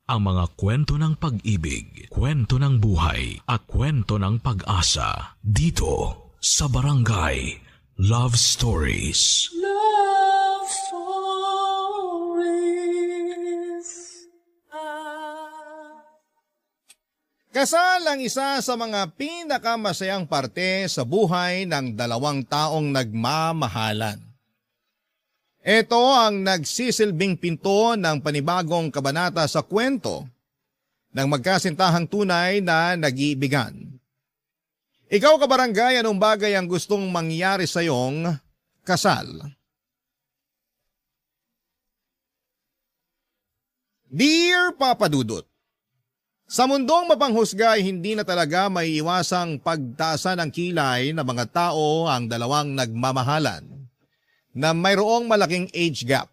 ang mga kwento ng pag-ibig, kwento ng buhay, at kwento ng pag-asa dito sa Barangay Love Stories. Love Stories. Kasal ang isa sa mga pinakamasayang parte sa buhay ng dalawang taong nagmamahalan. Ito ang nagsisilbing pinto ng panibagong kabanata sa kwento ng magkasintahang tunay na nag-iibigan. Ikaw kabarangay, anong bagay ang gustong mangyari sa iyong kasal? Dear Papa Dudut, sa mundong mapanghusga ay hindi na talaga may iwasang pagtaasan ng kilay ng mga tao ang dalawang nagmamahalan na mayroong malaking age gap.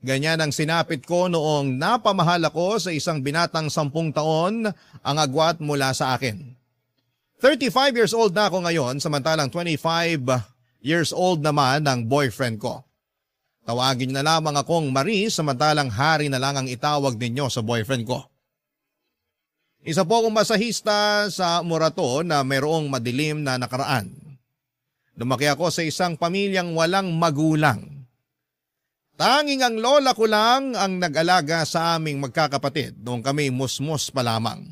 Ganyan ang sinapit ko noong napamahal ako sa isang binatang 10 taon ang agwat mula sa akin. 35 years old na ako ngayon, samantalang 25 years old naman ang boyfriend ko. Tawagin na lamang akong Marie, samantalang Hari na lang ang itawag ninyo sa boyfriend ko. Isa po akong masahista sa Morato na mayroong madilim na nakaraan. Lumaki ako sa isang pamilyang walang magulang. Tanging ang lola ko lang ang nag-alaga sa aming magkakapatid noong kami musmos pa lamang.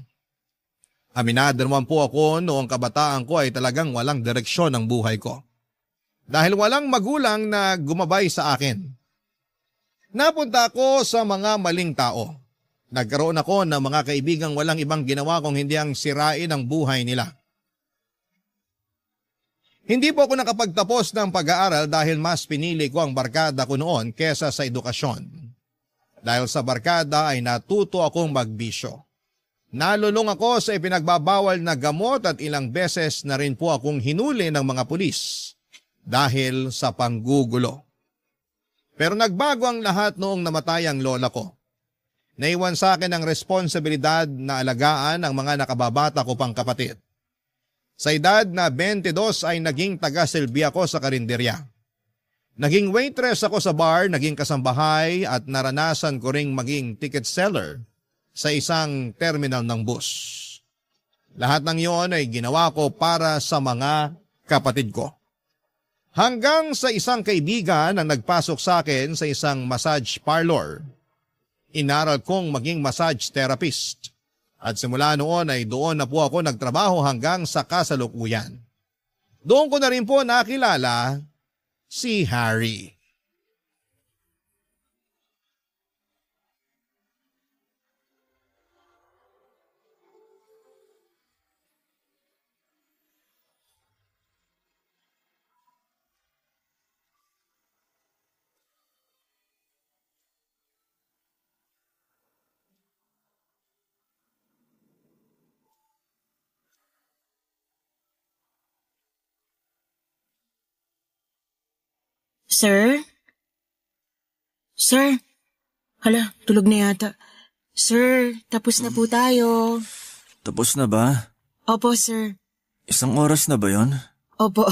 Aminado naman po ako noong kabataan ko ay talagang walang direksyon ang buhay ko. Dahil walang magulang na gumabay sa akin. Napunta ako sa mga maling tao. Nagkaroon ako ng mga kaibigang walang ibang ginawa kung hindi ang sirain ang buhay nila. Hindi po ako nakapagtapos ng pag-aaral dahil mas pinili ko ang barkada ko noon kesa sa edukasyon. Dahil sa barkada ay natuto akong magbisyo. Nalulong ako sa ipinagbabawal na gamot at ilang beses na rin po akong hinuli ng mga pulis dahil sa panggugulo. Pero nagbago ang lahat noong namatay ang lola ko. Naiwan sa akin ang responsibilidad na alagaan ang mga nakababata ko pang kapatid. Sa edad na 22 ay naging taga-silbi ako sa karinderya. Naging waitress ako sa bar, naging kasambahay at naranasan ko ring maging ticket seller sa isang terminal ng bus. Lahat ng iyon ay ginawa ko para sa mga kapatid ko. Hanggang sa isang kaibigan ang nagpasok sa akin sa isang massage parlor. Inaral kong maging massage therapist. At simula noon ay doon na po ako nagtrabaho hanggang sa kasalukuyan. Doon ko na rin po nakilala si Harry. Sir? Sir? Hala, tulog na yata. Sir, tapos na po tayo. Tapos na ba? Opo, sir. Isang oras na ba yon? Opo,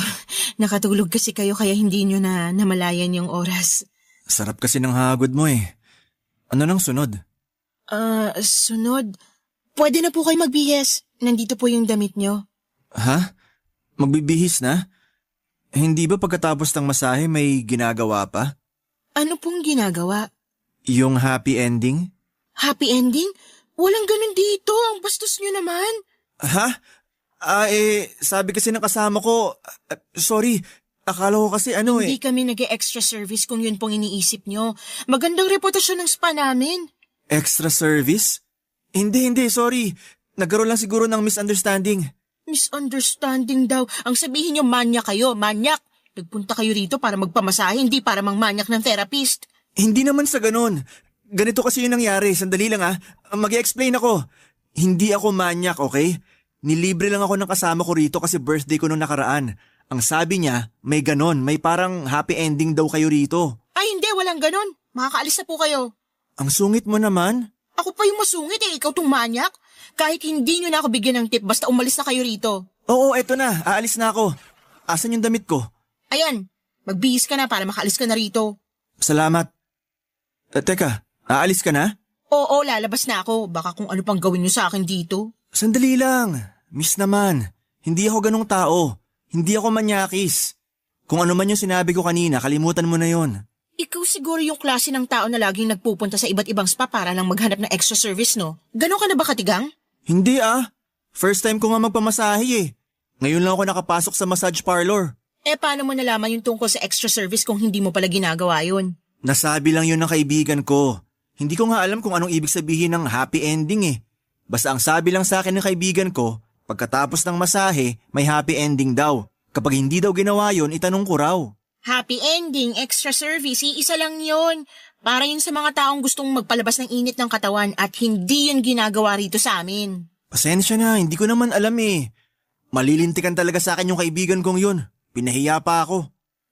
nakatulog kasi kayo kaya hindi nyo na namalayan yung oras. Sarap kasi ng hagod mo eh. Ano nang sunod? Sunod. Pwede na po kayo magbihis. Nandito po yung damit nyo. Ha? Magbibihis na? Hindi ba pagkatapos ng masahe may ginagawa pa? Ano pong ginagawa? Yung happy ending? Happy ending? Walang ganun dito. Ang bastos nyo naman. Ha? Sabi kasi ng kasama ko, sorry, akala ko kasi Hindi kami nag-extra service kung yun pong iniisip nyo. Magandang reputasyon ng spa namin. Extra service? Hindi, sorry. Nagkaroon lang siguro ng misunderstanding. Misunderstanding daw. Ang sabihin nyo, manyak kayo, manyak. Nagpunta kayo rito para magpamasahe, hindi para mangmanyak ng therapist. Hindi naman sa ganun. Ganito kasi yung nangyari. Sandali lang mag-i-explain ako. Hindi ako manyak, okay? Nilibre lang ako ng kasama ko rito kasi birthday ko nung nakaraan. Ang sabi niya, may ganon. May parang happy ending daw kayo rito. Ay hindi, walang ganon. Makakaalis na po kayo. Ang sungit mo naman. Ako pa yung masungit ikaw tong manyak. Kahit hindi nyo na ako bigyan ng tip, basta umalis na kayo rito. Oo, eto na. Aalis na ako. Asan yung damit ko? Ayan, magbihis ka na para makaalis ka na rito. Salamat. Teka, aalis ka na? Oo, lalabas na ako. Baka kung ano pang gawin niyo sa akin dito. Sandali lang. Miss naman, hindi ako ganong tao. Hindi ako manyakis. Kung ano man yung sinabi ko kanina, kalimutan mo na yon. Ikaw siguro yung klase ng tao na laging nagpupunta sa iba't ibang spa para lang maghanap ng extra service, no? Ganon ka na ba katigang? Hindi ah. First time ko nga magpamasahe eh. Ngayon lang ako nakapasok sa massage parlor. Paano mo nalaman yung tungkol sa extra service kung hindi mo pala ginagawa yun? Nasabi lang yun ng kaibigan ko. Hindi ko nga alam kung anong ibig sabihin ng happy ending eh. Basta ang sabi lang sa akin ng kaibigan ko, pagkatapos ng masahe, may happy ending daw. Kapag hindi daw ginawa yun, itanong ko raw. Happy ending, extra service, isa lang yun. Para yun sa mga taong gustong magpalabas ng init ng katawan at hindi yun ginagawa rito sa amin. Pasensya na, hindi ko naman alam eh. Malilintikan talaga sa akin yung kaibigan kong yun. Pinahiya pa ako.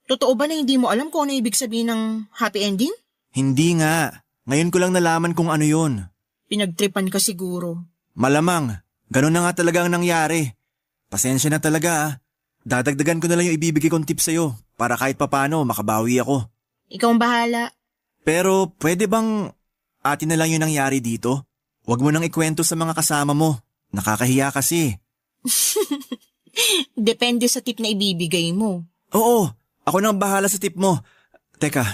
Totoo ba na hindi mo alam kung ano ibig sabihin ng happy ending? Hindi nga. Ngayon ko lang nalaman kung ano yun. Pinagtripan ka siguro. Malamang, ganun na nga talaga ang nangyari. Pasensya na talaga ah. Dadagdagan ko na lang yung ibibigay kong tips sa'yo para kahit papano makabawi ako. Ikaw ang bahala. Pero pwede bang atin na lang yung nangyari dito? Huwag mo nang ikwento sa mga kasama mo. Nakakahiya kasi. Depende sa tip na ibibigay mo. Oo, ako nang bahala sa tip mo. Teka,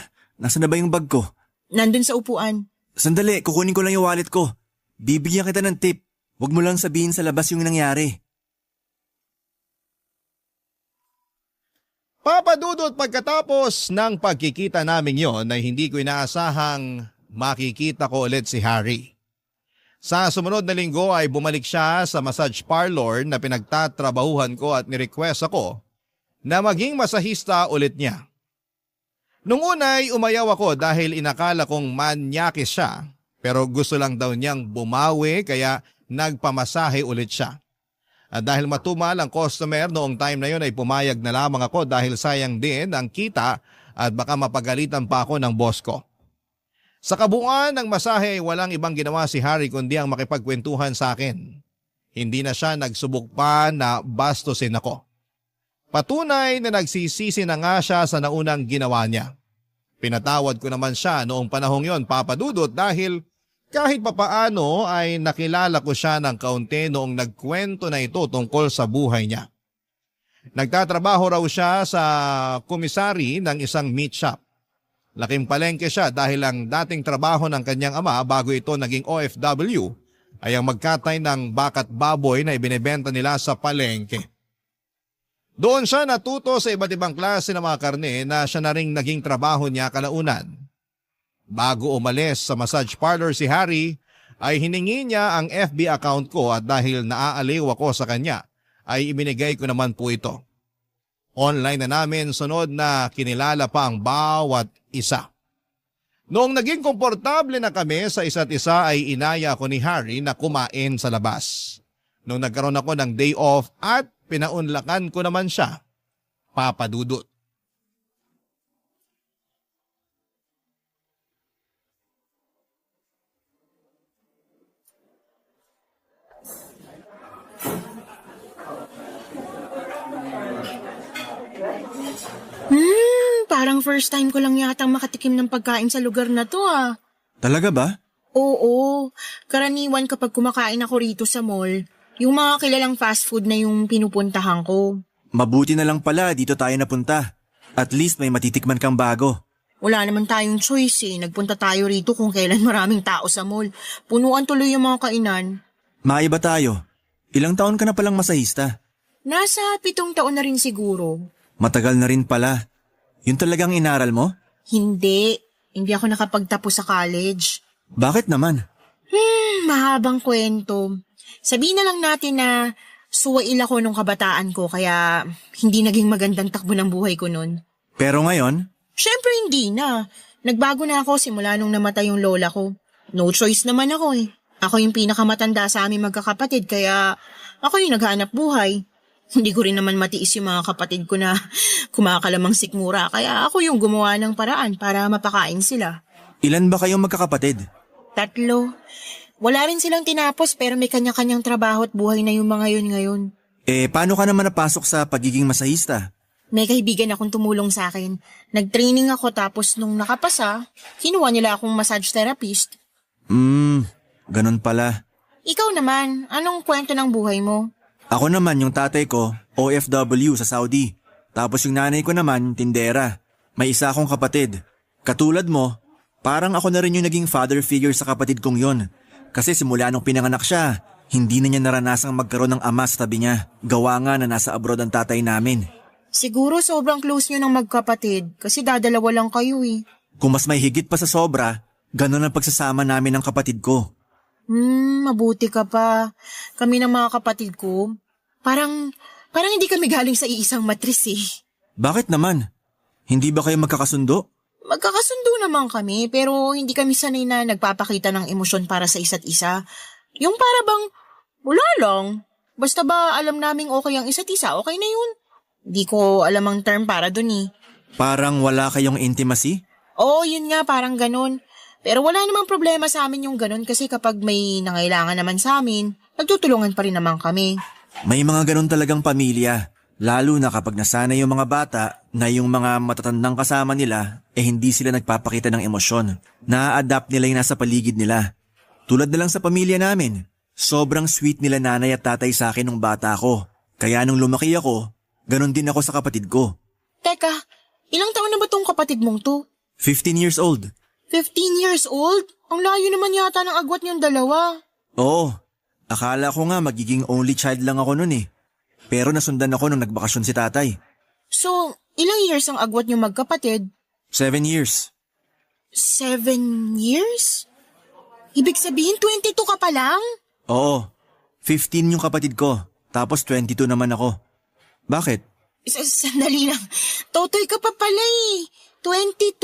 nasa na ba yung bag ko? Nandun sa upuan. Sandali, kukunin ko lang yung wallet ko. Bibigyan kita ng tip. Huwag mo lang sabihin sa labas yung nangyari. Papadudot, pagkatapos ng pagkikita namin yon ay hindi ko inaasahang makikita ko ulit si Harry. Sa sumunod na linggo ay bumalik siya sa massage parlor na pinagtatrabahuhan ko at nirequest ako na maging masahista ulit niya. Nung una ay umayaw ako dahil inakala kong manyakis siya, pero gusto lang daw niyang bumawi kaya nagpamasahe ulit siya. At dahil matumal ang customer noong time na yun ay pumayag na lamang ako dahil sayang din ang kita at baka mapagalitan pa ako ng boss ko. Sa kabuuan ng masahe ay walang ibang ginawa si Harry kundi ang makipagkwentuhan sa akin. Hindi na siya nagsubok pa na bastusin ako. Patunay na nagsisisi na nga siya sa naunang ginawa niya. Pinatawad ko naman siya noong panahong yon, Papa Dudut, dahil kahit papaano ay nakilala ko siya ng kaunti noong nagkwento na ito tungkol sa buhay niya. Nagtatrabaho raw siya sa komisari ng isang meat shop. Laking palengke siya dahil ang dating trabaho ng kanyang ama bago ito naging OFW ay ang magkatay ng bakat baboy na ibinebenta nila sa palengke. Doon siya natuto sa iba't ibang klase ng mga karne na siya na ring naging trabaho niya kalaunan. Bago umalis sa massage parlor si Harry, ay hiningi niya ang FB account ko at dahil naaaliw ako sa kanya, ay ibinigay ko naman po ito. Online na namin sunod na kinilala pa ang bawat isa. Noong naging komportable na kami sa isa't isa ay inaya ko ni Harry na kumain sa labas. Noong nagkaroon ako ng day off at pinaunlakan ko naman siya, Papa Dudut. Parang first time ko lang yata makatikim ng pagkain sa lugar na to ah. Talaga ba? Oo, karaniwan kapag kumakain ako rito sa mall, yung mga kilalang fast food na yung pinupuntahan ko. Mabuti na lang pala dito tayo napunta. At least may matitikman kang bago. Wala naman tayong choice eh. Nagpunta tayo rito kung kailan maraming tao sa mall. Punuan tuloy yung mga kainan. Maiba tayo. Ilang taon ka na palang masahista? Nasa 7 taon na rin siguro. Matagal na rin pala. Yun talagang inaral mo? Hindi. Hindi ako nakapagtapos sa college. Bakit naman? Mahabang kwento. Sabihin na lang natin na suwail ako nung kabataan ko kaya hindi naging magandang takbo ng buhay ko nun. Pero ngayon? Syempre hindi na. Nagbago na ako simula nung namatay yung lola ko. No choice naman ako eh. Ako yung pinakamatanda sa aming magkakapatid kaya ako yung naghanap buhay. Hindi ko rin naman matiis yung mga kapatid ko na kumakalamang sikmura kaya ako yung gumawa ng paraan para mapakain sila. Ilan ba kayong magkakapatid? 3. Wala rin silang tinapos pero may kanya-kanyang trabaho at buhay na yung mga yun ngayon. Paano ka naman napasok sa pagiging masahista? May kaibigan akong tumulong sa akin. Nag-training ako tapos nung nakapasa, kinuha nila akong massage therapist. Ganun pala. Ikaw naman, anong kwento ng buhay mo? Ako naman yung tatay ko, OFW sa Saudi. Tapos yung nanay ko naman, tindera. May isa akong kapatid. Katulad mo, parang ako na rin yung naging father figure sa kapatid kong yon. Kasi simula nung pinanganak siya, hindi na niya naranasang magkaroon ng ama sa tabi niya. Gawa nga na nasa abroad ang tatay namin. Siguro sobrang close nyo ng magkapatid kasi dadalawa lang kayo eh. Kung mas may higit pa sa sobra, ganun ang pagsasama namin ng kapatid ko. Mabuti ka pa. Kami ng mga kapatid ko, parang hindi kami galing sa iisang matris eh. Bakit naman? Hindi ba kayo magkakasundo? Magkakasundo naman kami pero hindi kami sanay na nagpapakita ng emosyon para sa isa't isa. Yung para bang, wala lang. Basta ba alam naming okay ang isa't isa, okay na yun. Di ko alam ang term para dun eh. Parang wala kayong intimacy? Oo, yun nga, parang ganun. Pero wala namang problema sa amin yung ganun kasi kapag may nangailangan naman sa amin, nagtutulungan pa rin naman kami. May mga ganun talagang pamilya. Lalo na kapag nasanay yung mga bata na yung mga matatandang kasama nila hindi sila nagpapakita ng emosyon. Na-adapt nila yung nasa paligid nila. Tulad na lang sa pamilya namin. Sobrang sweet nila nanay at tatay sa akin nung bata ako. Kaya nung lumaki ako, ganun din ako sa kapatid ko. Teka, ilang taon na ba tong kapatid mong to? 15 years old. 15 years old? Ang layo naman yata ng agwat niyong dalawa. Oo, akala ko nga magiging only child lang ako nun eh. Pero nasundan ako nung nagbakasyon si tatay. So, ilang years ang agwat niyong magkapatid? 7 years. 7 years? Ibig sabihin 22 ka pa lang? Oo, 15 yung kapatid ko, tapos 22 naman ako. Bakit? Sandali lang. Totoy ka pa pala eh. 22?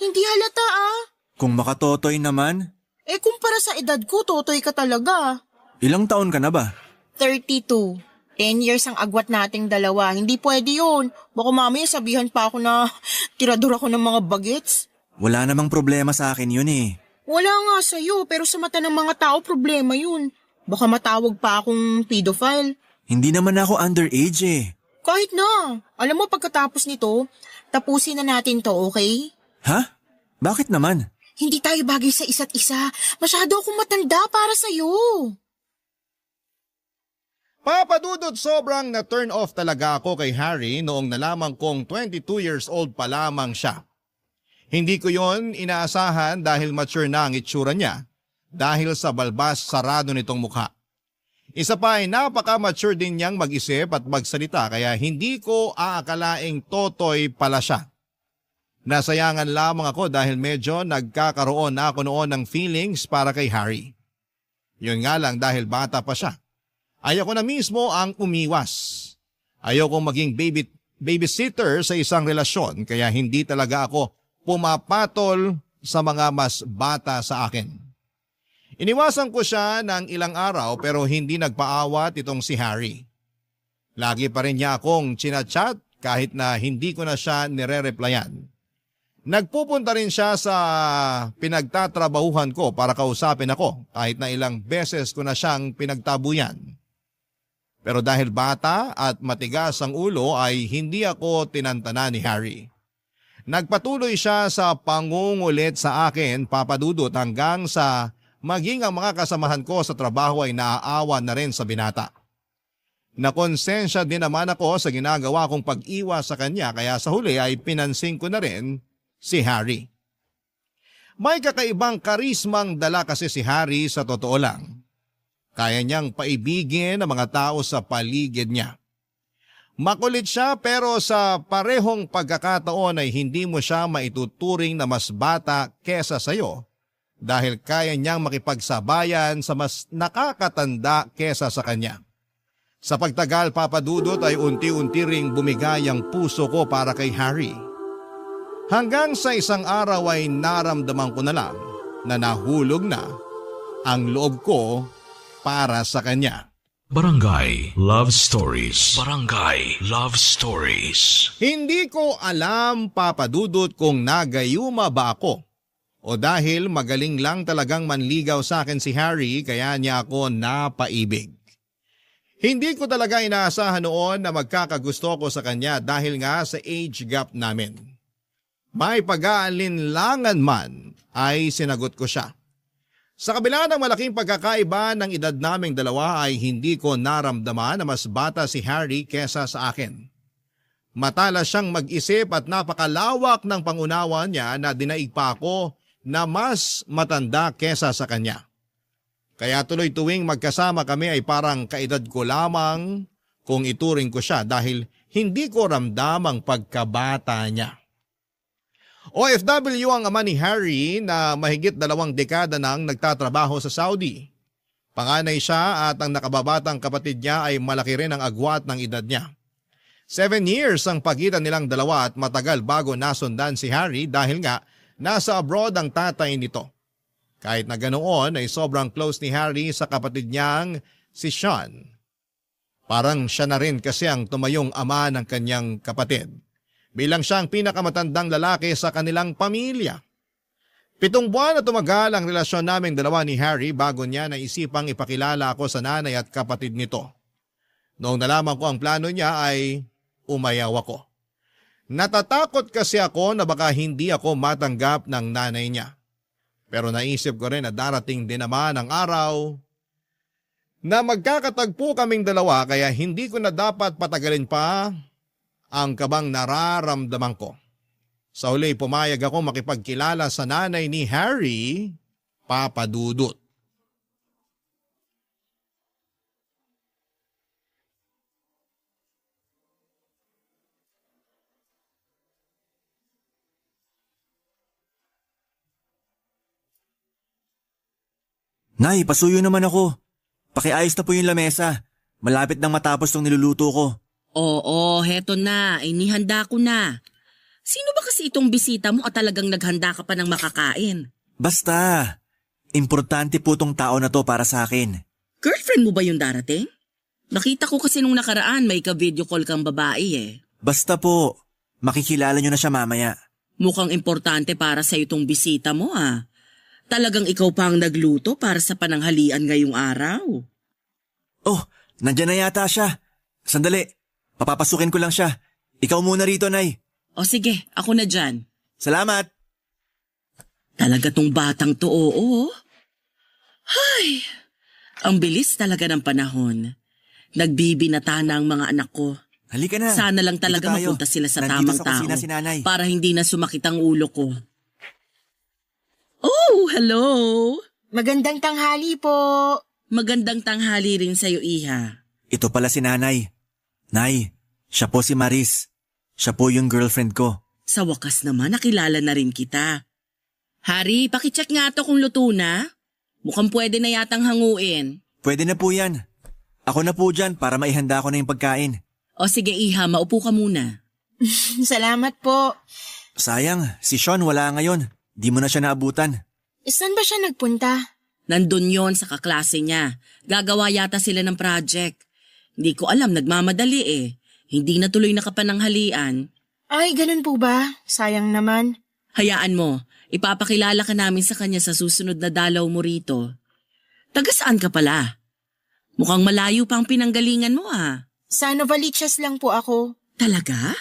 Hindi halata ah. Kung makatotoy naman, Kumpara sa edad ko, totoy ka talaga. ilang taon ka na ba? 32. 10 years ang agwat nating dalawa. Hindi pwede yun. Baka mamaya sabihan pa ako na tirador ako ng mga bagets. Wala namang problema sa akin yun eh. Wala nga sa'yo, pero sa mata ng mga tao, problema yun. Baka matawag pa akong pedophile. Hindi naman ako underage eh. Kahit na. Alam mo, pagkatapos nito, tapusin na natin to, okay? Ha? Bakit naman? Hindi tayo bagay sa isa't isa. Masyado akong matanda para sa'yo. Papadudot, sobrang na-turn off talaga ako kay Harry noong nalaman kong 22 years old pa lamang siya. Hindi ko yon inaasahan dahil mature na ang itsura niya dahil sa balbas sarado nitong mukha. Isa pa ay napaka-mature din niyang mag-isip at magsalita kaya hindi ko aakalaing totoy pala siya. Nasayangan lamang ako dahil medyo nagkakaroon na ako noon ng feelings para kay Harry. Yun nga lang dahil bata pa siya. Ayoko na mismo ang umiwas. Ayokong maging babysitter sa isang relasyon kaya hindi talaga ako pumapatol sa mga mas bata sa akin. Iniwasan ko siya ng ilang araw pero hindi nagpaawat itong si Harry. Lagi pa rin niya akong chinachat kahit na hindi ko na siya nire-replyan. Nagpupunta rin siya sa pinagtatrabahuhan ko para kausapin ako kahit na ilang beses ko na siyang pinagtabuyan. Pero dahil bata at matigas ang ulo ay hindi ako tinantana ni Harry. Nagpatuloy siya sa pangungulit sa akin, papadudot, hanggang sa maging ang mga kasamahan ko sa trabaho ay naaawa na rin sa binata. Nakonsensya din naman ako sa ginagawa kong pag-iwas sa kanya kaya sa huli ay pinansin ko na rin si Harry. May kakaibang karismang dala kasi si Harry sa totoo lang. Kaya niyang paibigin ang mga tao sa paligid niya. Makulit siya pero sa parehong pagkakataon ay hindi mo siya maituturing na mas bata kesa sayo dahil kaya niyang makipagsabayan sa mas nakakatanda kesa sa kanya. Sa pagtagal, papadudot, ay unti-unti ring bumigay ang puso ko para kay Harry. Hanggang sa isang araw ay naramdaman ko na lang na nahulog na ang loob ko para sa kanya. Barangay Love Stories. Barangay Love Stories. Hindi ko alam, papadudot, kung nagayuma ba ako o dahil magaling lang talagang manligaw sa akin si Harry kaya niya ako napaibig. Hindi ko talaga inaasahan noon na magkakagusto ko sa kanya dahil nga sa age gap namin. May pag-aalinlangan man ay sinagot ko siya. Sa kabila ng malaking pagkakaiba ng edad naming dalawa ay hindi ko naramdaman na mas bata si Harry kesa sa akin. Matalas siyang mag-isip at napakalawak ng pangunawa niya na dinaig pa ako na mas matanda kesa sa kanya. Kaya tuloy tuwing magkasama kami ay parang kaedad ko lamang kung ituring ko siya dahil hindi ko ramdam ang pagkabata niya. OFW ang ama ni Harry na mahigit 2 dekada nang nagtatrabaho sa Saudi. Panganay siya at ang nakababatang kapatid niya ay malaki rin ang agwat ng edad niya. 7 years ang pagitan nilang dalawa at matagal bago nasundan si Harry dahil nga nasa abroad ang tatay nito. Kahit na ganoon ay sobrang close ni Harry sa kapatid niyang si Sean. Parang siya na rin kasi ang tumayong ama ng kanyang kapatid. Bilang siyang pinakamatandang lalaki sa kanilang pamilya. 7 buwan na tumagal ang relasyon naming dalawa ni Harry bago niya naisipang ipakilala ako sa nanay at kapatid nito. Noong nalaman ko ang plano niya ay umayaw ako. Natatakot kasi ako na baka hindi ako matanggap ng nanay niya. Pero naisip ko rin na darating din naman ang araw na magkakatagpo kaming dalawa kaya hindi ko na dapat patagalin pa ang kabang nararamdaman ko. Sa huli pumayag ako makipagkilala sa nanay ni Harry, Papa Dudut. Nay, pasuyo naman ako. Pakiayos na po yung lamesa. Malapit nang matapos tong niluluto ko. Oo, heto na. Inihanda ko na. Sino ba kasi itong bisita mo at talagang naghanda ka pa ng makakain? Basta, importante po tong tao na to para sa akin. Girlfriend mo ba yung darating? Nakita ko kasi nung nakaraan may ka-video call kang babae eh. Basta po, makikilala nyo na siya mamaya. Mukhang importante para sa itong bisita mo ah. Talagang ikaw pa ang nagluto para sa pananghalian ngayong araw. Oh, nandyan na yata siya. Sandali, papapasukin ko lang siya. Ikaw muna rito, Nay. O sige, ako na dyan. Salamat. Talaga tong batang to, oo. Ay, ang bilis talaga ng panahon. Nagbibinata na ang mga anak ko. Halika na. Sana lang talaga Dito tayo. mapunta sila sa Nandito tamang sa tao kusina si Nanay. para hindi na sumakit ang ulo ko. Oh, hello! Magandang tanghali po. Magandang tanghali rin sa'yo, Iha. Ito pala si Nanay. Nay, siya po si Maris. Siya po yung girlfriend ko. Sa wakas naman, nakilala na rin kita. Hari, pakicheck nga to kung luto na. Mukhang pwede na yatang hanguin. Pwede na po yan. Ako na po dyan para maihanda ko na yung pagkain. O sige, Iha, maupo ka muna. Salamat po. Sayang, si Sean wala ngayon. Di mo na siya naabutan. Saan ba siya nagpunta? Nandun yon sa kaklase niya. Gagawa yata sila ng project. Hindi ko alam, nagmamadali eh. Hindi na tuloy nakapananghalian. Ay, ganun po ba? Sayang naman. Hayaan mo, ipapakilala ka namin sa kanya sa susunod na dalaw mo rito. Taga saan ka pala? Mukhang malayo pa ang pinanggalingan mo ah. Sa Novaliches lang po ako. Talaga?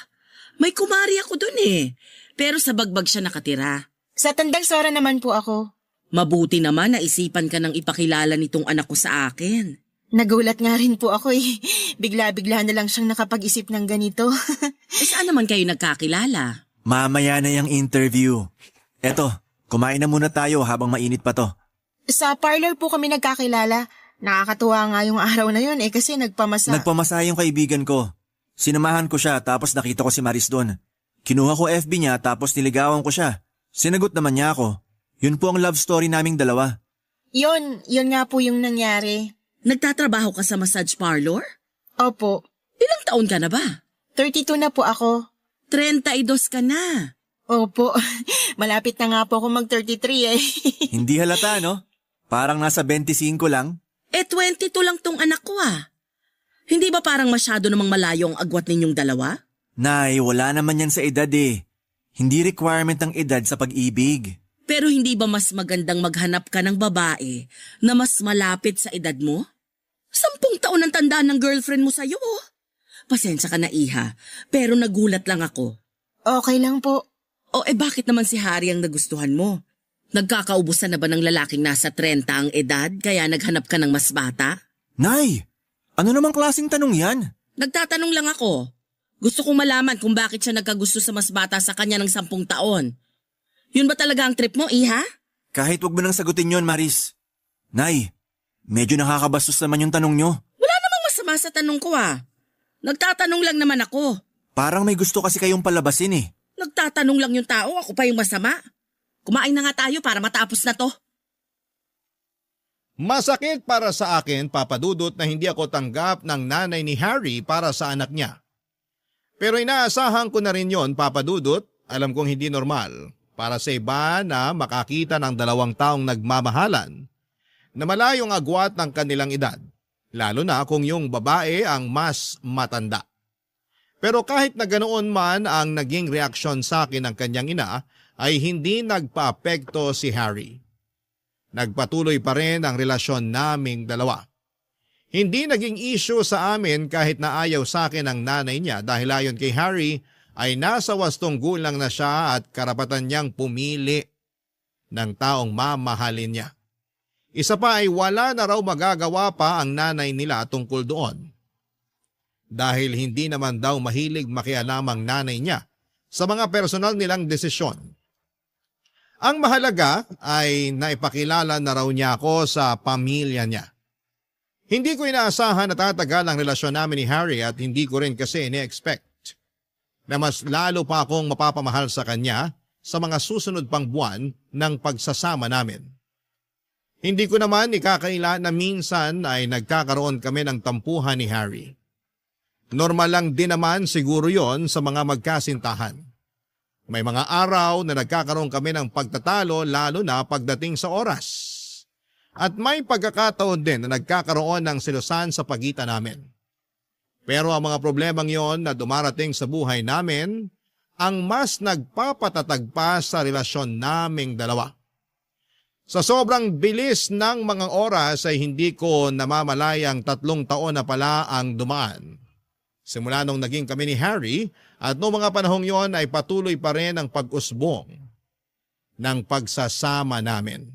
May kumari ako dun eh. Pero sa Bagbag siya nakatira. Sa Tandang Sora naman po ako. Mabuti naman na isipan ka ng ipakilala nitong anak ko sa akin. Nagulat nga rin po ako eh. Bigla-bigla na lang siyang nakapag-isip ng ganito. Saan naman kayo nagkakilala? Mamaya na yung interview. Eto, kumain na muna tayo habang mainit pa to. Sa parlor po kami nagkakilala. Nakakatuwa nga yung araw na yun eh kasi nagpamasa. Nagpamasa yung kaibigan ko. Sinamahan ko siya tapos nakita ko si Maris doon. Kinuha ko FB niya tapos niligawan ko siya. Sinagot naman niya ako. Yun po ang love story naming dalawa. Yun nga po yung nangyari. Nagtatrabaho ka sa massage parlor? Opo, Ilang taon ka na ba? 32 na po ako. 32 ka na. Opo, malapit na nga po ako mag-33 eh. Hindi halata, no? Parang nasa 25 lang. 22 lang tong anak ko ah. Hindi ba parang masyado namang malayo ang agwat ninyong dalawa? Nay, wala naman yan sa edad eh. Hindi requirement ang edad sa pag-ibig. Pero hindi ba mas magandang maghanap ka ng babae na mas malapit sa edad mo? 10 taon ang tanda ng girlfriend mo sa'yo oh. Pasensya ka na, Iha, pero nagulat lang ako. Okay lang po. O bakit naman si Harry ang nagustuhan mo? Nagkakaubusan na ba ng lalaking nasa 30 ang edad kaya naghanap ka ng mas bata? Nay, ano namang klaseng tanong yan? Nagtatanong lang ako. Gusto kong malaman kung bakit siya nagkagusto sa mas bata sa kanya ng 10 taon. Yun ba talaga ang trip mo, Iha? Kahit wag mo nang sagutin yon, Maris. Nay, medyo nakakabastos naman yung tanong nyo. Wala namang masama sa tanong ko Nagtatanong lang naman ako. Parang may gusto kasi kayong palabasin eh. Nagtatanong lang yung tao, ako pa yung masama. Kumain na nga tayo para matapos na to. Masakit para sa akin, Papa Dudut, na hindi ako tanggap ng nanay ni Harry para sa anak niya. Pero inaasahan ko na rin yon, Papa Dudut. Alam kong hindi normal para sa iba na makakita ng 2 taong nagmamahalan na malayong agwat ng kanilang edad, lalo na kung yung babae ang mas matanda. Pero kahit na ganoon man ang naging reaksyon sa akin ng kanyang ina, ay hindi nagpaapekto si Harry. Nagpatuloy pa rin ang relasyon naming dalawa. Hindi naging issue sa amin kahit na ayaw sa akin ang nanay niya dahil ayon kay Harry ay nasa 8 gulang na siya at karapatan niyang pumili ng taong mamahalin niya. Isa pa ay wala na raw magagawa pa ang nanay nila tungkol doon. Dahil hindi naman daw mahilig makialam ang nanay niya sa mga personal nilang desisyon. Ang mahalaga ay naipakilala na raw niya ako sa pamilya niya. Hindi ko inaasahan na tatagal ang relasyon namin ni Harry at hindi ko rin kasi ini-expect na mas lalo pa akong mapapamahal sa kanya sa mga susunod pang buwan ng pagsasama namin. Hindi ko naman ikakaila na minsan ay nagkakaroon kami ng tampuhan ni Harry. Normal lang din naman siguro yon sa mga magkasintahan. May mga araw na nagkakaroon kami ng pagtatalo lalo na pagdating sa oras. At may pagkakataon din na nagkakaroon ng selosan sa pagitan namin. Pero ang mga problemang yon na dumarating sa buhay namin, ang mas nagpapatatag pa sa relasyon naming dalawa. Sa sobrang bilis ng mga oras ay hindi ko namamalayang 3 taon na pala ang dumaan. Simula nung naging kami ni Harry at noong mga panahong yon ay patuloy pa rin ang pag-usbong ng pagsasama namin.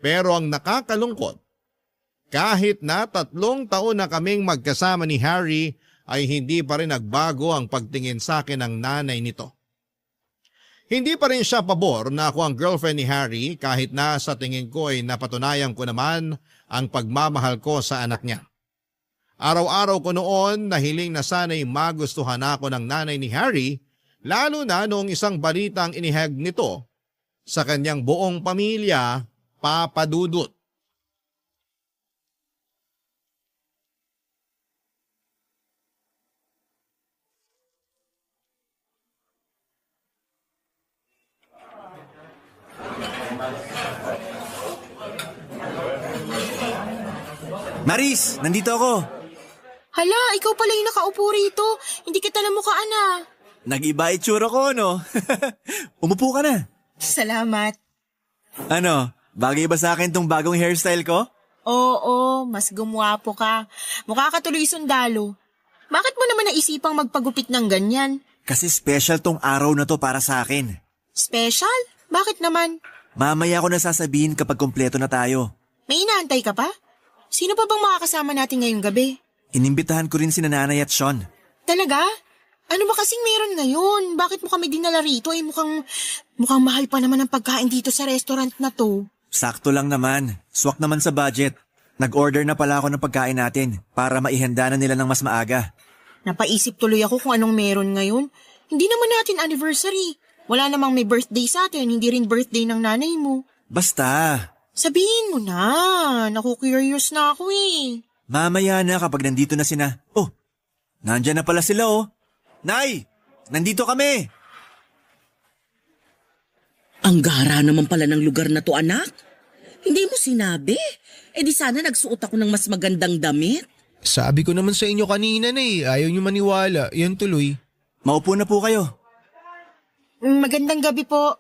Pero ang nakakalungkot, kahit na 3 taon na kaming magkasama ni Harry ay hindi pa rin nagbago ang pagtingin sa akin ng nanay nito. Hindi pa rin siya pabor na ako ang girlfriend ni Harry kahit na sa tingin ko ay napatunayan ko naman ang pagmamahal ko sa anak niya. Araw-araw ko noon nahiling na sana'y magustuhan ako ng nanay ni Harry, lalo na noong isang balitang inihag nito sa kanyang buong pamilya, Papa Dudut. Maris, nandito ako. Hala, ikaw pala yung nakaupo rito. Hindi kita namukhaan Nag-iba itsura ko, no? Umupo ka na. Salamat. Ano, bagay ba sa akin tong bagong hairstyle ko? Oo, mas gumwapo ka. Mukha ka tuloy sundalo. Bakit mo naman naisipang magpagupit ng ganyan? Kasi special tong araw na to para sa akin. Special? Bakit naman? Mamaya ko na sasabihin kapag kompleto na tayo. May inaantay ka pa? Sino pa bang makakasama natin ngayong gabi? Inimbitahan ko rin si Nanay at Sean. Talaga? Ano ba kasing meron ngayon? Bakit mo kami dinala rito? Mukhang mahal pa naman ang pagkain dito sa restaurant na to. Sakto lang naman. Swak naman sa budget. Nag-order na pala ako ng pagkain natin para maihanda na nila ng mas maaga. Napaisip tuloy ako kung anong meron ngayon. Hindi naman natin anniversary. Wala namang may birthday sa atin, hindi rin birthday ng nanay mo. Basta. Sabihin mo na. Naku-curious na ako eh. Mamaya na kapag nandito na sina. Oh, nandyan na pala sila oh. Nay, nandito kami. Ang gara naman pala ng lugar na to, anak. Hindi mo sinabi. Eh di sana nagsuot ako ng mas magandang damit. Sabi ko naman sa inyo kanina na ayaw nyo maniwala, yan tuloy. Maupo na po kayo. Magandang gabi po.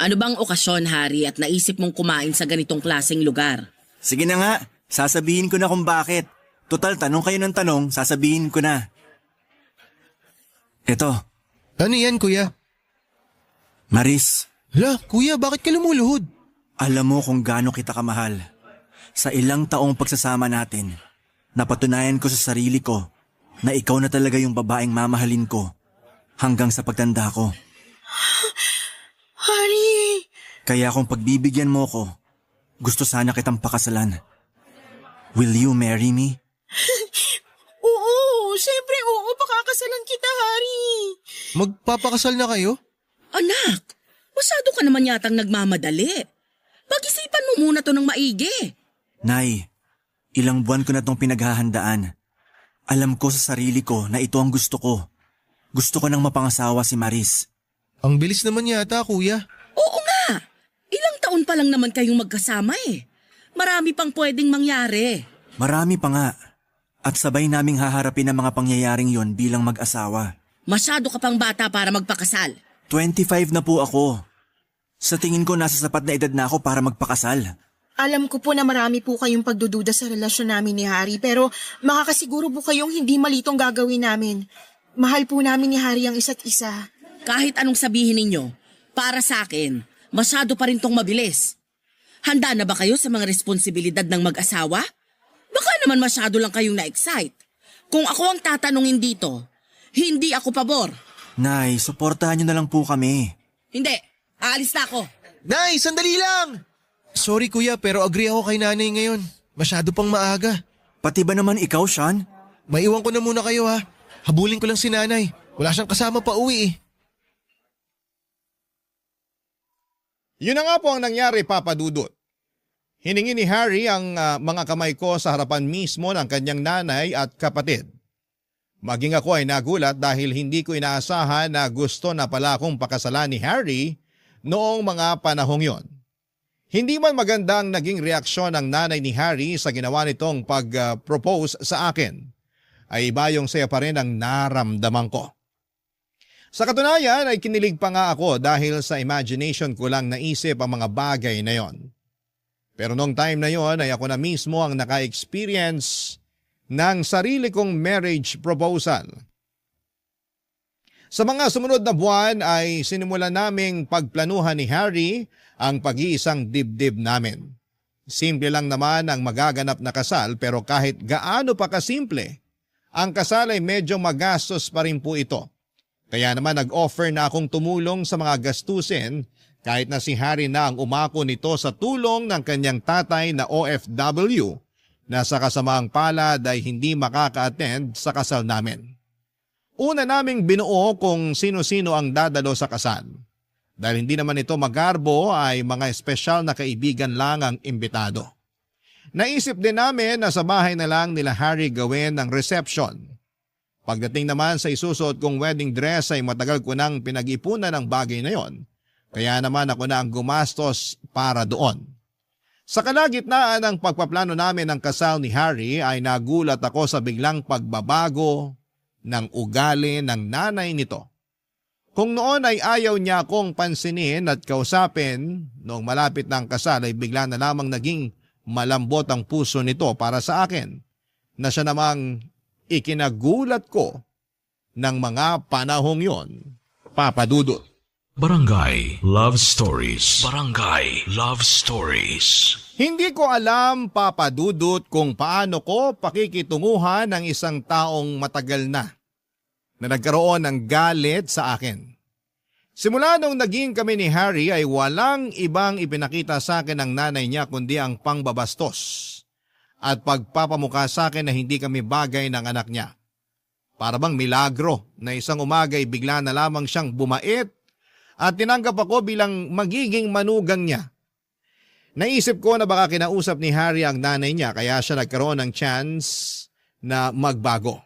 Ano bang okasyon, Harry, at naisip mong kumain sa ganitong klaseng lugar? Sige na nga, sasabihin ko na kung bakit. Total, tanong kayo ng tanong, sasabihin ko na. Eto. Ano yan, kuya? Maris, Hala, kuya, bakit ka lumuluhod? Alam mo kung gaano kita kamahal. Sa ilang taong pagsasama natin, napatunayan ko sa sarili ko na ikaw na talaga yung babaeng mamahalin ko hanggang sa pagtanda ko. Hari! Kaya kung pagbibigyan mo ko, gusto sana kitang pakasalan. Will you marry me? Oo, syempre oo, pakakasalan kita, Hari. Magpapakasal na kayo? Anak, masyado ka naman yatang nagmamadali. Pag-isipan mo muna to ng maigi. Nay, ilang buwan ko na tong pinaghahandaan. Alam ko sa sarili ko na ito ang gusto ko. Gusto ko nang mapangasawa si Maris. Ang bilis naman yata, kuya. Oo nga, ilang taon pa lang naman kayong magkasama eh. Marami pang pwedeng mangyari. Marami pa nga. At sabay naming haharapin ang mga pangyayaring yon bilang mag-asawa. Masyado ka pang bata para magpakasal. 25 na po ako. Sa tingin ko nasa sapat na edad na ako para magpakasal. Alam ko po na marami po kayong pagdududa sa relasyon namin ni Hari, pero makakasiguro po kayong hindi malitong gagawin namin. Mahal po namin ni Hari ang isa't isa. Kahit anong sabihin ninyo, para sa akin, masyado pa rin tong mabilis. Handa na ba kayo sa mga responsibilidad ng mag-asawa? Baka naman masyado lang kayong na-excite. Kung ako ang tatanungin dito, hindi ako pabor. Nay, suportahan niyo na lang po kami. Hindi, aalis na ako. Nay, sandali lang! Sorry kuya, pero agree ako kay nanay ngayon. Masyado pang maaga. Pati ba naman ikaw, Sean? Maiwan ko na muna kayo ha. Habulin ko lang si nanay. Wala siyang kasama pa uwi eh. Yun na nga po ang nangyari, Papa Dudut. Hiningi ni Harry ang mga kamay ko sa harapan mismo ng kanyang nanay at kapatid. Maging ako ay nagulat dahil hindi ko inaasahan na gusto na pala akong pakasalan ni Harry noong mga panahong yon. Hindi man maganda ang naging reaksyon ng nanay ni Harry sa ginawa nitong pag-propose sa akin, ay iba yung saya pa rin ang naramdaman ko. Sa katunayan ay kinilig pa nga ako dahil sa imagination ko lang naisip ang mga bagay na yon. Pero noong time na yon ay ako na mismo ang naka-experience ng sarili kong marriage proposal. Sa mga sumunod na buwan ay sinimulan naming pagplanuhan ni Harry ang pag-iisang dibdib namin. Simple lang naman ang magaganap na kasal pero kahit gaano pa kasimple, ang kasal ay medyo magastos pa rin po ito. Kaya naman nag-offer na akong tumulong sa mga gastusin kahit na si Harry na ang umako nito sa tulong ng kanyang tatay na OFW na sa kasamaang palad ay hindi makaka-attend sa kasal namin. Una naming binuo kung sino-sino ang dadalo sa kasal. Dahil hindi naman ito magarbo ay mga espesyal na kaibigan lang ang imbitado. Naisip din namin na sa bahay na lang nila Harry gawin ang reception. Pagdating naman sa isusuot kong wedding dress ay matagal ko nang pinag-ipunan ng bagay na yon. Kaya naman ako na ang gumastos para doon. Sa kalagitnaan ng pagpaplano namin ng kasal ni Harry ay nagulat ako sa biglang pagbabago ng ugali ng nanay nito. Kung noon ay ayaw niya akong pansinin at kausapin, noong malapit na ang kasal ay bigla na lamang naging malambot ang puso nito para sa akin, na siya namang ikinagulat ko ng mga panahong yon, Papa Dudut. Barangay Love Stories. Barangay Love Stories. Hindi ko alam, Papa Dudut, kung paano ko pakikitunguhan ng isang taong matagal na nagkaroon ng galit sa akin. Simula nung naging kami ni Harry ay walang ibang ipinakita sa akin ng nanay niya kundi ang pangbabastos at pagpapamukha sa akin na hindi kami bagay ng anak niya. Para bang milagro na isang umaga ay bigla na lamang siyang bumait at tinanggap ako bilang magiging manugang niya. Naisip ko na baka kinausap ni Harry ang nanay niya kaya siya nagkaroon ng chance na magbago.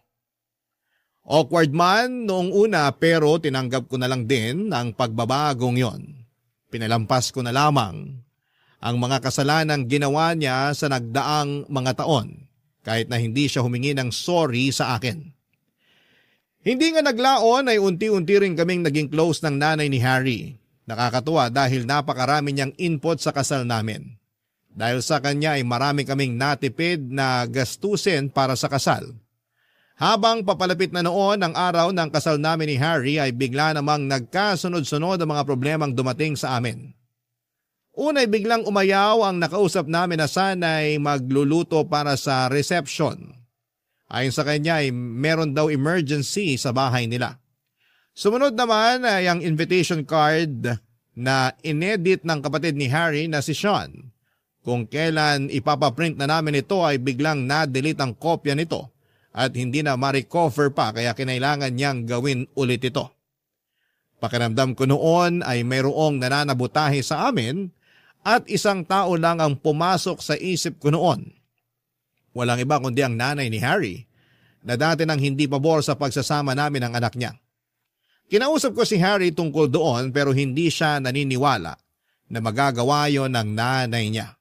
Awkward man noong una pero tinanggap ko na lang din ang pagbabagong yon. Pinalampas ko na lamang ang mga kasalanang ginawa niya sa nagdaang mga taon kahit na hindi siya humingi ng sorry sa akin. Hindi nga naglaon ay unti-unti rin kaming naging close ng nanay ni Harry. Nakakatuwa dahil napakarami niyang input sa kasal namin. Dahil sa kanya ay marami kaming natipid na gastusin para sa kasal. Habang papalapit na noon ang araw ng kasal namin ni Harry ay bigla namang nagkasunod-sunod ang mga problemang dumating sa amin. Una'y biglang umayaw ang nakausap namin na sana'y magluluto para sa reception. Ayon sa kanya ay meron daw emergency sa bahay nila. Sumunod naman ay ang invitation card na inedit ng kapatid ni Harry na si Sean. Kung kailan ipapaprint na namin ito ay biglang na-delete ang kopya nito at hindi na ma-recover pa kaya kinailangan niyang gawin ulit ito. Pakiramdam ko noon ay mayroong nananabutahe sa amin at isang tao lang ang pumasok sa isip ko noon. Walang iba kundi ang nanay ni Harry na dati nang hindi pabor sa pagsasama namin ng anak niya. Kinausap ko si Harry tungkol doon pero hindi siya naniniwala na magagawa yon ng nanay niya.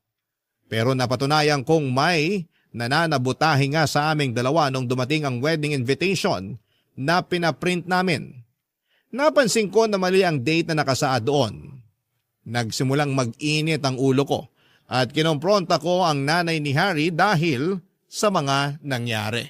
Pero napatunayan kong may nananabutahe nga sa aming dalawa nung dumating ang wedding invitation na pinaprint namin. Napansin ko na mali ang date na nakasaad doon. Nagsimulang mag-init ang ulo ko at kinompronta ko ang nanay ni Harry dahil sa mga nangyari.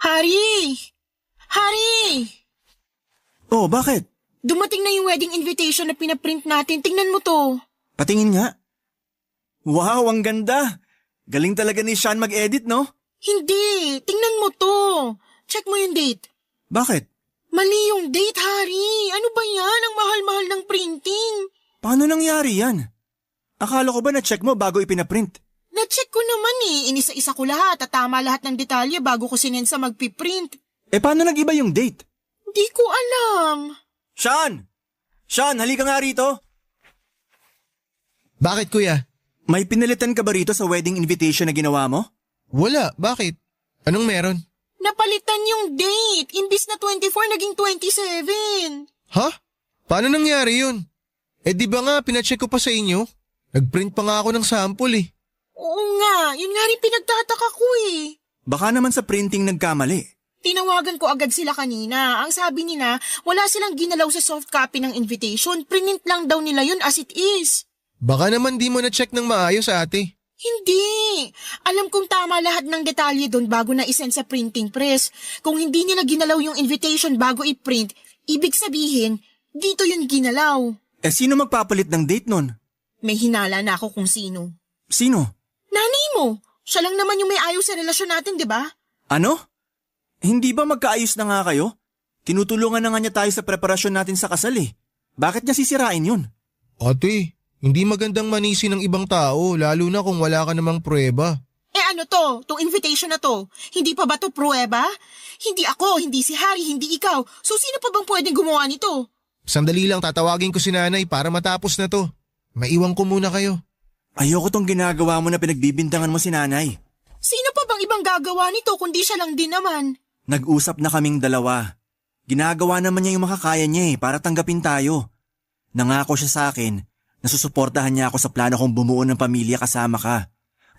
Harry! Harry! Oh, bakit? Dumating na yung wedding invitation na pinaprint natin. Tingnan mo to. Patingin nga. Wow, ang ganda! Galing talaga ni Sean mag-edit, no? Hindi. Tingnan mo to. Check mo yung date. Bakit? Mali yung date, Harry. Ano ba yan? Ang mahal-mahal ng printing. Paano nangyari yan? Akala ko ba na-check mo bago ipinaprint? Na-check ko naman eh. Inisa-isa ko lahat at tama lahat ng detalye bago ko sinend sa magpiprint. Eh paano nag-iba yung date? Di ko alam. Sean! Sean, halika nga rito. Bakit kuya? May pinalitan ka ba rito sa wedding invitation na ginawa mo? Wala, bakit? Anong meron? Napalitan yung date. Imbis na 24, naging 27. Ha? Paano nangyari yun? Eh di ba nga pinacheck ko pa sa inyo? Nagprint pa nga ako ng sample eh. Oo nga, yun nga rin pinagtataka ko eh. Baka naman sa printing nagkamali. Tinawagan ko agad sila kanina. Ang sabi nila, wala silang ginalaw sa soft copy ng invitation. Print lang daw nila yun as it is. Baka naman di mo na-check ng maayos ate. Hindi. Alam kong tama lahat ng detalye doon bago na isend sa printing press. Kung hindi nila ginalaw yung invitation bago i-print, ibig sabihin, dito yun ginalaw. Eh sino magpapalit ng date nun? May hinala na ako kung sino. Sino? Nanay mo. Siya lang naman yung may ayos sa relasyon natin, di ba? Ano? Hindi ba magkaayos na nga kayo? Tinutulungan na nga niya tayo sa preparasyon natin sa kasal eh. Bakit niya sisirain yun? Ate, hindi magandang manisi ng ibang tao lalo na kung wala ka namang pruweba. Eh ano to? Tong invitation na to? Hindi pa ba to pruweba? Hindi ako, hindi si Harry, hindi ikaw. So sino pa bang pwedeng gumawa nito? Sandali lang tatawagin ko si nanay para matapos na to. Maiwan ko muna kayo. Ayoko tong ginagawa mo na pinagbibintangan mo si nanay. Sino pa bang ibang gagawa nito kundi siya lang din naman? Nag-usap na kaming dalawa. Ginagawa naman niya yung makakaya niya para tanggapin tayo. Nangako siya sa akin na susuportahan niya ako sa plano kong bumuo ng pamilya kasama ka.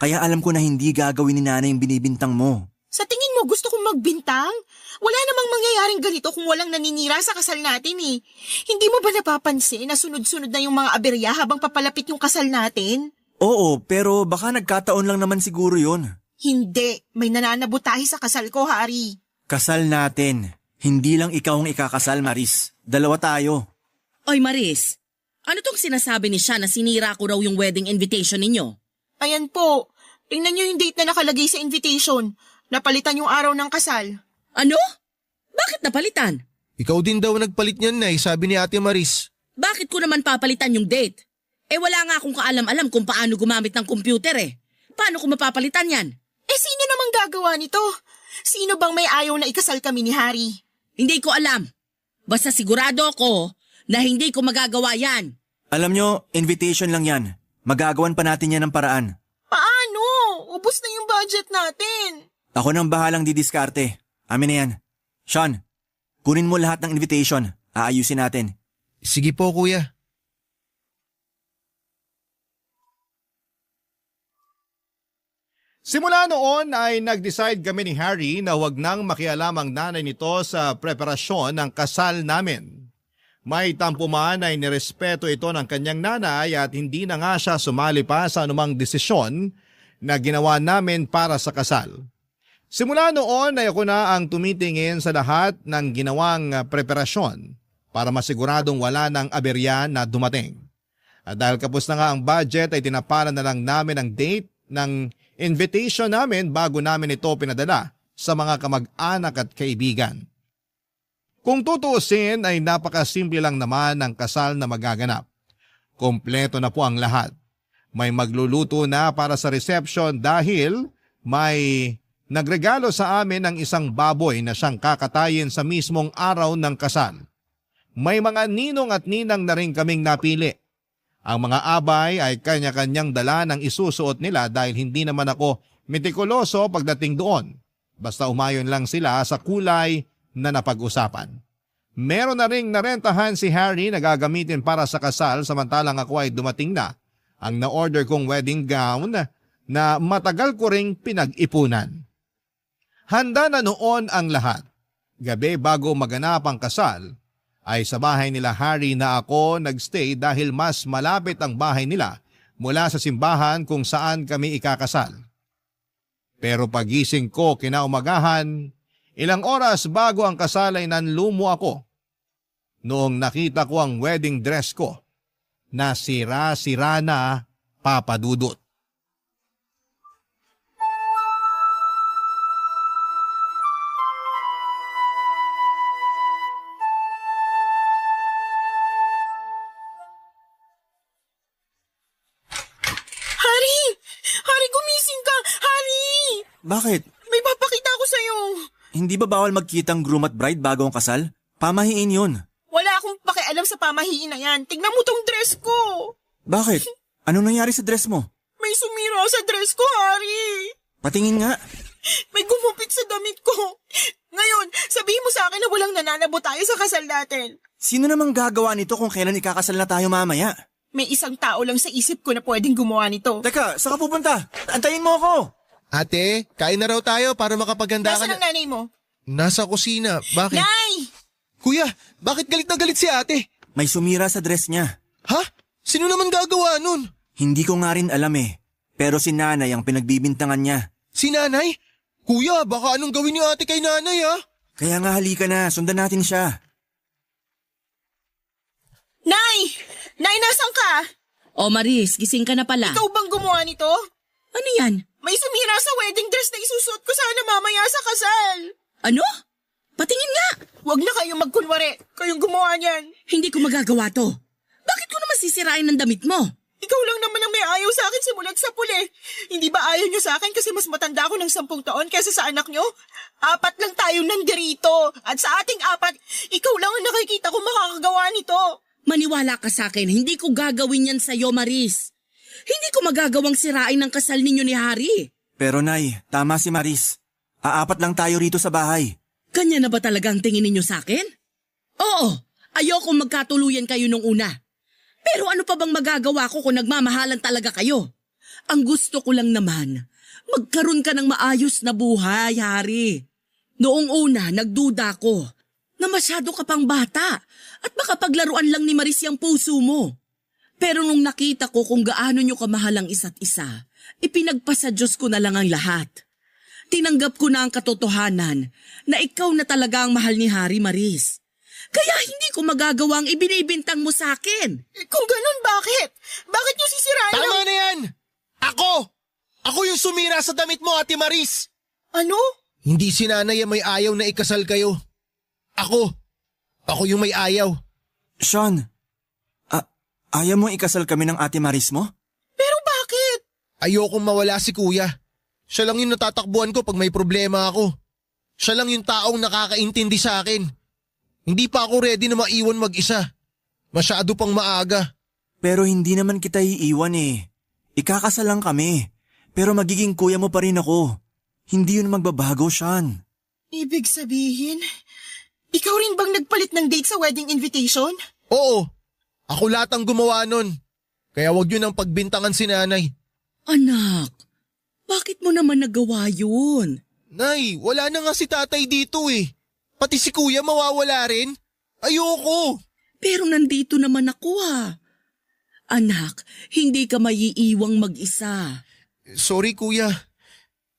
Kaya alam ko na hindi gagawin ni nanay yung binibintang mo. Sa tingin mo gusto kong magbintang? Wala namang mangyayaring ganito kung walang naninira sa kasal natin eh. Hindi mo ba napapansin na sunod-sunod na yung mga aberya habang papalapit yung kasal natin? Oo, pero baka nagkataon lang naman siguro yun. Hindi. May nananabutahe sa kasal ko, Harry. Kasal natin. Hindi lang ikaw ang ikakasal, Maris. Dalawa tayo. Oy Maris, ano tong sinasabi ni Sean na sinira ko raw yung wedding invitation ninyo? Ayan po. Tingnan niyo yung date na nakalagay sa invitation. Napalitan yung araw ng kasal. Ano? Bakit napalitan? Ikaw din daw nagpalit niyan nay, sabi ni Ate Maris. Bakit ko naman papalitan yung date? Eh wala nga akong kaalam-alam kung paano gumamit ng computer eh. Paano ko mapapalitan yan? Eh sino namang gagawa nito? Sino bang may ayaw na ikasal kami ni Harry? Hindi ko alam. Basta sigurado ako na hindi ko magagawa yan. Alam nyo, invitation lang yan. Magagawan pa natin yan ng paraan. Paano? Ubus na yung budget natin. Ako nang bahalang didiskarte. Amin na yan. Sean, kunin mo lahat ng invitation. Aayusin natin. Sige po kuya. Simula noon ay nag-decide kami ni Harry na huwag nang makialam ang nanay nito sa preparasyon ng kasal namin. May tampo man ay nirespeto ito ng kanyang nanay at hindi na nga siya sumali pa sa anumang desisyon na ginawa namin para sa kasal. Simula noon ay ako na ang tumitingin sa lahat ng ginawang preparasyon para masiguradong wala ng aberya na dumating. At dahil kapos na nga ang budget ay tinapalan na lang namin ang date ng invitation namin bago namin ito pinadala sa mga kamag-anak at kaibigan. Kung tutuusin ay napakasimple lang naman ang kasal na magaganap. Kompleto na po ang lahat. May magluluto na para sa reception dahil may nagregalo sa amin ng isang baboy na siyang kakatayin sa mismong araw ng kasal. May mga ninong at ninang na rin kaming napili. Ang mga abay ay kanya-kanyang dala ng isusuot nila dahil hindi naman ako metikuloso pagdating doon. Basta umayon lang sila sa kulay na napag-usapan. Meron na ring narentahan si Harry na gagamitin para sa kasal samantalang ako ay dumating na ang na-order kong wedding gown na matagal ko ring pinag-ipunan. Handa na noon ang lahat. Gabi bago maganap ang kasal, ay sa bahay nila Harry na ako nagstay dahil mas malapit ang bahay nila mula sa simbahan kung saan kami ikakasal. Pero pagising ko kinaumagahan, ilang oras bago ang kasal ay nanlumo ako. Noong nakita ko ang wedding dress ko, na sira-sira na, Papa Dudut. Harry! Harry, gumising ka! Harry! Bakit? May papakita ko sa'yo. Hindi ba bawal magkitang groom at bride bago ang kasal? Pamahiin yun. Wala akong pakialam sa pamahiin na yan. Tignan mo tong dress ko. Bakit? Anong nangyari sa dress mo? May sumira sa dress ko, Harry. Patingin nga. May gumupit sa damit ko. Ngayon, sabihin mo sa akin na walang nananabo tayo sa kasal natin. Sino namang gagawa nito kung kailan ikakasal na tayo mamaya? May isang tao lang sa isip ko na pwedeng gumawa nito. Teka, saan ka pupunta? Antayin mo ako! Ate, kain na raw tayo para makapaganda ka Nasaan ang nanay mo? Nasa kusina. Bakit? Nay! Kuya, bakit galit na galit si ate? May sumira sa dress niya. Ha? Sino naman gagawa nun? Hindi ko nga rin alam eh. Pero si nanay ang pinagbibintangan niya. Si nanay? Kuya, baka anong gawin ni ate kay nanay ha? Kaya nga halika na, sundan natin siya. Nay! Nay, nasan ka? O Maris, gising ka na pala. Ikaw bang gumawa nito? Ano yan? May sumira sa wedding dress na isusuot ko sana mamaya sa kasal. Ano? Patingin nga! Huwag na kayong magkunwari. Kayong gumawa niyan. Hindi ko magagawa to. Bakit ko naman sisirain ng damit mo? Ikaw lang naman ang may ayaw sa akin simulat sa puli. Hindi ba ayaw niyo sa akin kasi mas matanda ako ng 10 taon kaysa sa anak niyo? 4 lang tayo nandirito. At sa ating 4, ikaw lang ang nakikita ko makakagawa nito. Maniwala ka sa akin, hindi ko gagawin yan sa'yo, Maris. Hindi ko magagawang sirain ang kasal ninyo ni Harry. Pero nay, tama si Maris. 4 lang tayo rito sa bahay. Kanya na ba talaga ang tingin ninyo sa akin? Oo, ayokong magkatuluyan kayo nung una. Pero ano pa bang magagawa ko kung nagmamahalan talaga kayo? Ang gusto ko lang naman, magkaroon ka ng maayos na buhay, Harry. Noong una, nagduda ko na masyado ka pang bata at baka paglaruan lang ni Maris yung puso mo. Pero nung nakita ko kung gaano nyo kamahal ang isa't isa, ipinagpasa Diyos ko na lang ang lahat. Tinanggap ko na ang katotohanan na ikaw na talaga ang mahal ni Harry, Maris. Kaya hindi ko magagawang ibinibintang mo sa akin. Kung ganun, bakit? Bakit niyo sisirain Tama na yan! Ako! Ako yung sumira sa damit mo, Ate Maris! Ano? Hindi si nanay ang may ayaw na ikasal kayo. Ako! Ako yung may ayaw. Sean, ayaw mo ikasal kami ng Ate Maris mo? Pero bakit? Ayokong mawala si kuya. Siya lang yung natatakbuhan ko pag may problema ako. Siya lang yung taong nakakaintindi sa akin. Hindi pa ako ready na maiwan mag-isa. Masyado pang maaga. Pero hindi naman kita iiwan eh. Ikakasal lang kami. Pero magiging kuya mo pa rin ako. Hindi yun magbabago, Sean. Ibig sabihin, ikaw rin bang nagpalit ng date sa wedding invitation? Oo, ako lahat ang gumawa nun. Kaya wag yun ang pagbintangan si nanay. Anak, Bakit mo naman nagawa yun? Nay, wala na nga si tatay dito eh. Pati si kuya mawawala rin. Ayoko. Pero nandito naman ako Anak, hindi ka maiiwang mag-isa. Sorry kuya.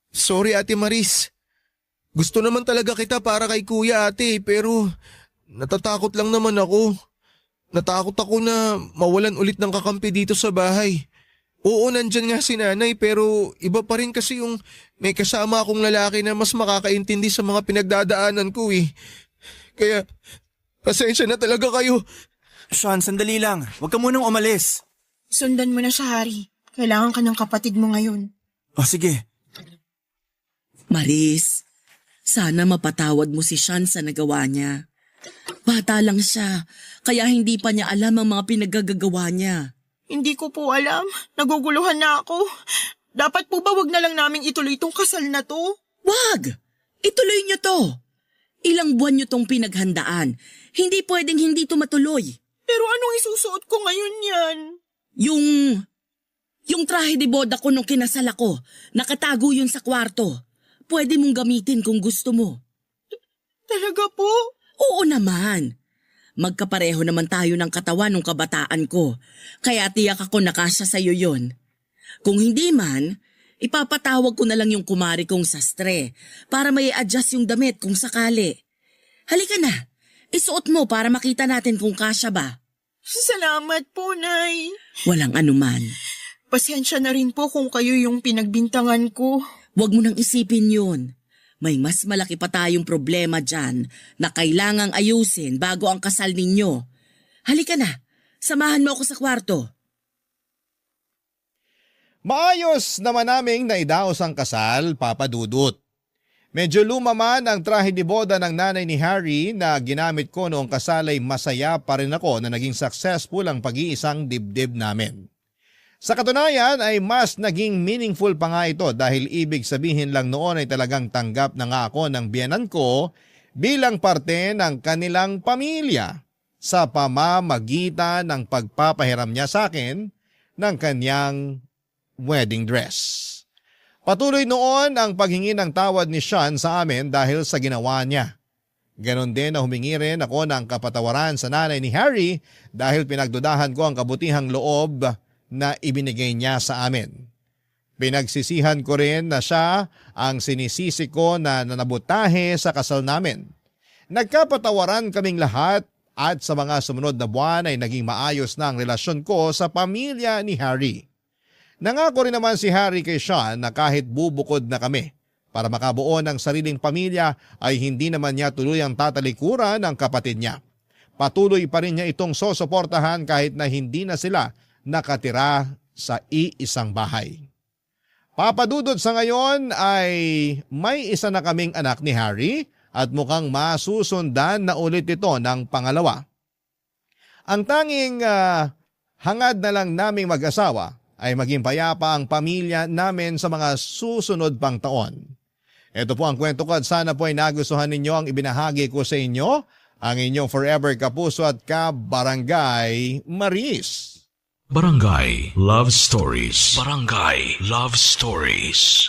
Sorry Ate Maris. Gusto naman talaga kita para kay kuya ate pero natatakot lang naman ako. Natakot ako na mawalan ulit ng kakampi dito sa bahay. Oo, nandyan nga si nanay pero iba pa rin kasi yung may kasama akong lalaki na mas makakaintindi sa mga pinagdadaanan ko eh. Kaya, pasensya na talaga kayo. Sean, sandali lang. Huwag ka munang umalis. Sundan mo na siya, Harry. Kailangan ka ng kapatid mo ngayon. O sige. Maris, sana mapatawad mo si Sean sa nagawa niya. Bata lang siya, kaya hindi pa niya alam ang mga pinagagagawa niya. Hindi ko po alam. Naguguluhan na ako. Dapat po ba wag na lang naming ituloy itong kasal na to? Wag! Ituloy niyo to. Ilang buwan niyo tong pinaghandaan. Hindi pwedeng hindi to matuloy. Pero anong isusuot ko ngayon yan? Yung trahe de boda ko nung kinasal ako, nakatago yun sa kwarto. Pwede mong gamitin kung gusto mo. Talaga po? Oo naman. Magkapareho naman tayo ng katawan ng kabataan ko, kaya tiyak ako nakasya sa'yo yun. Kung hindi man, ipapatawag ko na lang yung kumari kong sastre para may adjust yung damit kung sakali. Halika na, isuot mo para makita natin kung kasya ba. Salamat po, Nay. Walang anuman. Pasensya na rin po kung kayo yung pinagbintangan ko. Huwag mo nang isipin yun. May mas malaki pa tayong problema dyan na kailangang ayusin bago ang kasal ninyo. Halika na, samahan mo ako sa kwarto. Maayos naman naming naidaos ang kasal, Papa Dudut. Medyo lumaman ang trahe de boda ng nanay ni Harry na ginamit ko noong kasal ay masaya pa rin ako na naging successful ang pag-iisang dibdib namin. Sa katunayan ay mas naging meaningful pa nga ito dahil ibig sabihin lang noon ay talagang tanggap na nga ako ng biyenan ko bilang parte ng kanilang pamilya sa pamamagitan ng pagpapahiram niya sa akin ng kanyang wedding dress. Patuloy noon ang paghingi ng tawad ni Sean sa amin dahil sa ginawa niya. Ganon din na humingi rin ako ng kapatawaran sa nanay ni Harry dahil pinagdudahan ko ang kabutihang loob na ibinigay niya sa amin. Pinagsisihan ko rin na siya ang sinisisi ko na nanabutahe sa kasal namin. Nagkapatawaran kaming lahat at sa mga sumunod na buwan ay naging maayos na ang relasyon ko sa pamilya ni Harry. Nangako rin naman si Harry kay Sean na kahit bubukod na kami para makabuo ng sariling pamilya ay hindi naman niya tuluyang tatalikuran ng kapatid niya. Patuloy pa rin niya itong sosuportahan kahit na hindi na sila nakatira sa iisang bahay. Papadudod sa ngayon ay may isa na kaming anak ni Harry at mukhang masusundan na ulit ito ng pangalawa. Ang tanging hangad na lang naming mag-asawa ay maging payapa ang pamilya namin sa mga susunod pang taon. Ito po ang kwento ko at sana po ay nagustuhan ninyo ang ibinahagi ko sa inyo, ang inyong forever kapuso at kabarangay Maris. Barangay Love Stories. Barangay Love Stories.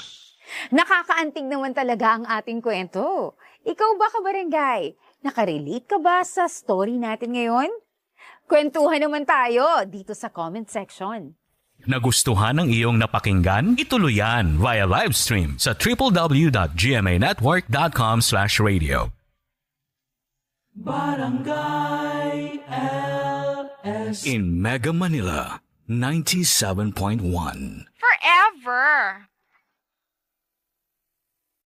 Nakakaantig naman talaga ang ating kwento. Ikaw ba, kabarangay? Nakarelate ka ba sa story natin ngayon? Kwentuhan naman tayo dito sa comment section. Nagustuhan ng iyong napakinggan? Ituloy yan via live stream sa www.gmanetwork.com/radio. Barangay LS in Mega Manila 97.1. Forever.